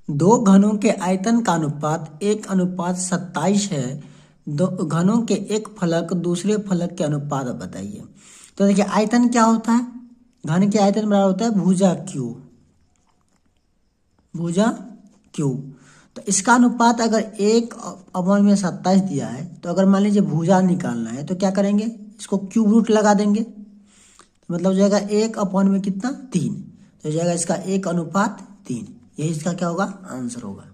दो घनों के आयतन का अनुपात 1:27 है। दो घनों के एक फलक दूसरे फलक के अनुपात बताइए। तो देखिए आयतन क्या होता है, घन के आयतन बराबर होता है भुजा क्यू, भुजा क्यू। तो इसका अनुपात अगर 1/27 दिया है, तो अगर मान लीजिए भुजा निकालना है तो क्या करेंगे, इसको क्यूब रूट लगा देंगे। तो मतलब हो जाएगा 1 में कितना 3, तो हो जाएगा इसका 1:3। यही इसका क्या होगा, आंसर होगा।